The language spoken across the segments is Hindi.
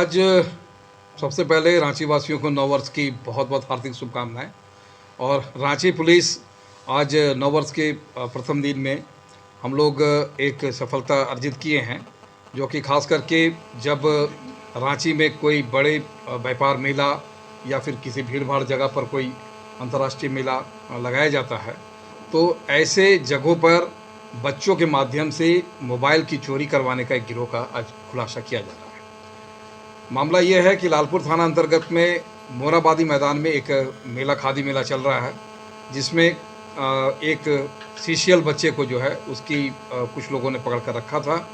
आज सबसे पहले रांची वासियों को नव वर्ष की बहुत बहुत हार्दिक शुभकामनाएं। और रांची पुलिस आज नव वर्ष के प्रथम दिन में हम लोग एक सफलता अर्जित किए हैं, जो कि खास करके जब रांची में कोई बड़े व्यापार मेला या फिर किसी भीड़ भाड़ जगह पर कोई अंतर्राष्ट्रीय मेला लगाया जाता है, तो ऐसे जगहों पर बच्चों के माध्यम से मोबाइल की चोरी करवाने का एक गिरोह का आज खुलासा किया जा रहा है। मामला यह है कि लालपुर थाना अंतर्गत में मोराबादी मैदान में एक मेला खादी मेला चल रहा है, जिसमें एक सीशियल बच्चे को जो है उसकी कुछ लोगों ने पकड़ कर रखा था,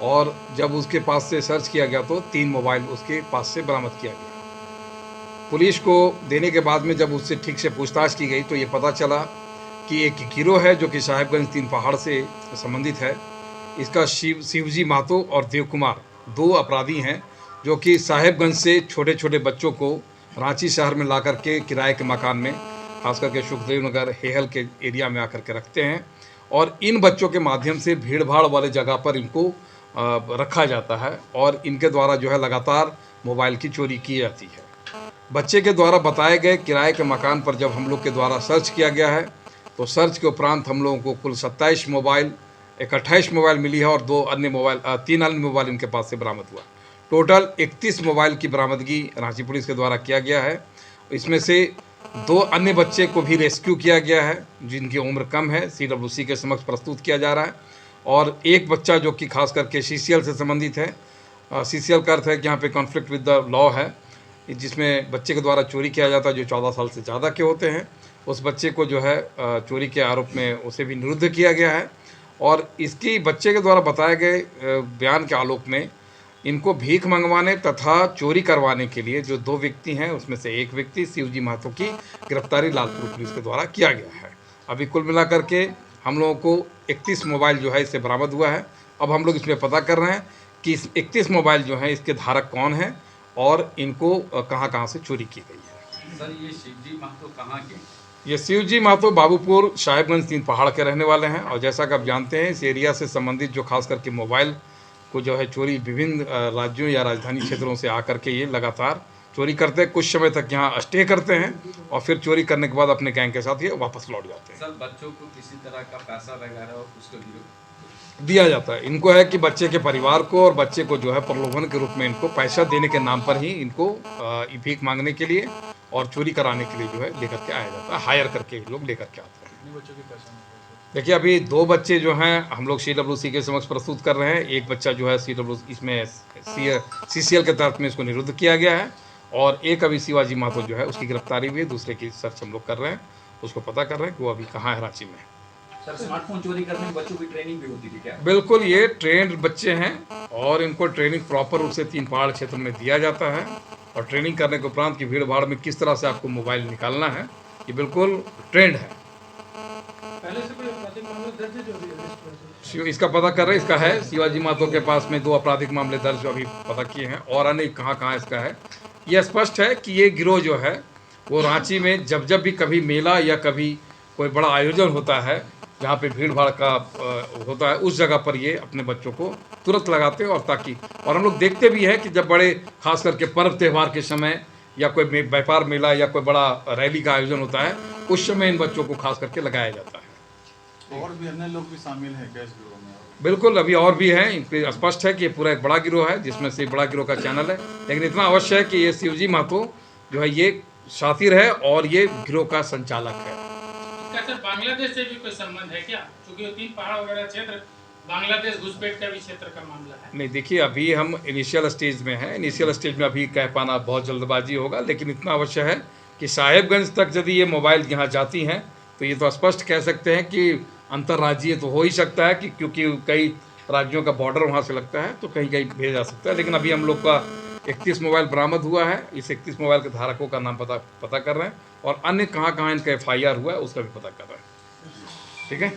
और जब उसके पास से सर्च किया गया तो 3 मोबाइल उसके पास से बरामद किया गया। पुलिस को देने के बाद में जब उससे ठीक से पूछताछ की गई तो ये पता चला कि एक गिरोह है जो कि साहेबगंज 3 पहाड़ से संबंधित है। इसका शिवजी महतो और देव कुमार 2 अपराधी हैं, जो कि साहेबगंज से छोटे छोटे बच्चों को रांची शहर में ला कर के किराए के मकान में, खास करके सुखदेव नगर हेहल के एरिया में आकर के रखते हैं, और इन बच्चों के माध्यम से भीड़ भाड़ वाले जगह पर इनको रखा जाता है और इनके द्वारा जो है लगातार मोबाइल की चोरी की जाती है। बच्चे के द्वारा बताए गए किराए के मकान पर जब हम लोग के द्वारा सर्च किया गया है, तो सर्च के उपरांत हम लोगों को कुल 27 मोबाइल, 28 मोबाइल मिली है और 3 अन्य मोबाइल इनके पास से बरामद हुआ। टोटल 31 मोबाइल की बरामदगी रांची पुलिस के द्वारा किया गया है। इसमें से 2 अन्य बच्चे को भी रेस्क्यू किया गया है, जिनकी उम्र कम है, CWC के समक्ष प्रस्तुत किया जा रहा है। और एक बच्चा जो कि खास करके CCL से संबंधित है। CCL का अर्थ है कि यहाँ पे कॉन्फ्लिक्ट विद द लॉ है, जिसमें बच्चे के द्वारा चोरी किया जाता है जो 14 साल से ज़्यादा के होते हैं। उस बच्चे को जो है चोरी के आरोप में उसे भी निरुद्ध किया गया है। और इसकी बच्चे के द्वारा बताए गए बयान के आलोक में इनको भीख मंगवाने तथा चोरी करवाने के लिए जो 2 व्यक्ति हैं, उसमें से एक व्यक्ति शिवजी महतो की गिरफ्तारी लालपुर पुलिस के द्वारा किया गया है। अभी कुल मिलाकर के हम लोगों को 31 मोबाइल जो है इससे बरामद हुआ है। अब हम लोग इसमें पता कर रहे हैं कि इस 31 मोबाइल जो हैं इसके धारक कौन हैं और इनको कहाँ से चोरी की गई है। सर, ये शिवजी महतो कहाँ के? ये शिवजी महतो बाबूपुर साहेबगंज 3 पहाड़ के रहने वाले हैं। और जैसा कि आप जानते हैं, इस एरिया से संबंधित जो खास करके मोबाइल को जो है चोरी विभिन्न राज्यों या राजधानी क्षेत्रों से आकर के ये लगातार चोरी करते हैं। कुछ समय तक यहाँ स्टे करते हैं और फिर चोरी करने के बाद अपने गैंग के साथ ये वापस लौट जाते हैं। सर, बच्चों को किसी तरह का पैसा वगैरह उसको दिया जाता है। इनको है कि बच्चे के परिवार को और बच्चे को जो है प्रलोभन के रूप में इनको पैसा देने के नाम पर ही इनको भीख मांगने के लिए और चोरी कराने के लिए जो है लेकर के आया जाता है। हायर करके लोग लेकर के आते हैं। बच्चों की पैसा देखिए, अभी 2 बच्चे जो हैं हम लोग CWC के समक्ष प्रस्तुत कर रहे हैं। एक बच्चा जो है इसमें CCL के तहत में इसको निरुद्ध किया गया है, और एक अभी शिवाजी महतो जो है उसकी गिरफ्तारी हुई है। दूसरे की सर्च हम लोग कर रहे हैं, उसको पता कर रहे हैं कि वो अभी कहाँ है रांची में। सर, स्मार्टफोन चोरी करने में बच्चों की ट्रेनिंग भी होती थी क्या? बिल्कुल, ये ट्रेंड बच्चे हैं और इनको ट्रेनिंग प्रॉपर रूप से 3 पहाड़ क्षेत्र में दिया जाता है। और ट्रेनिंग करने के उपरांत की भीड़ भाड़ में किस तरह से आपको मोबाइल निकालना है, ये बिल्कुल ट्रेंड है। पहले से कोई आपराधिक मामला दर्ज है जो अभी इसका पता कर रहे हैं। इसका है शिवाजी महतो के पास में 2 आपराधिक मामले दर्ज अभी पता किए हैं, और अन्य कहाँ इसका है। यह स्पष्ट है कि ये गिरोह जो है वो रांची में जब भी कभी मेला या कभी कोई बड़ा आयोजन होता है जहाँ पे भीड़ भाड़ का होता है, उस जगह पर ये अपने बच्चों को तुरंत लगाते हैं। और हम लोग देखते भी हैं कि जब बड़े खास करके पर्व त्यौहार के समय या कोई व्यापार मेला या कोई बड़ा रैली का आयोजन होता है, उस समय इन बच्चों को खास करके लगाया जाता है। और भी अन्य लोग भी शामिल हैं क्या इस गिरोह में? बिल्कुल, अभी और भी हैं। इन पे स्पष्ट है कि ये पूरा एक बड़ा गिरोह है, जिसमें से बड़ा गिरोह का चैनल है। लेकिन इतना अवश्य है कि ये शिवजी महतो जो है ये शातिर है और ये गिरोह का संचालक है। क्या सर बांग्लादेश से भी कोई संबंध है क्या? क्योंकि 3 पहाड़ वगैरह क्षेत्र बांग्लादेश घुसपैठ का भी क्षेत्र का मामला है। नहीं, देखिए, अभी हम इनिशियल स्टेज में हैं। इनिशियल स्टेज में अभी कह पाना बहुत जल्दबाजी होगा, लेकिन इतना अवश्य है कि साहेबगंज तक यदि ये मोबाइल यहाँ जाती हैं तो ये तो स्पष्ट कह सकते हैं कि अंतर्राज्यीय तो हो ही सकता है, कि क्योंकि कई राज्यों का बॉर्डर वहाँ से लगता है, तो कहीं भेजा जा सकता है। लेकिन अभी हम लोग का 31 मोबाइल बरामद हुआ है। इस 31 मोबाइल के धारकों का नाम पता कर रहे हैं, और अन्य कहाँ इनका FIR हुआ है उसका भी पता कर रहे हैं। ठीक है।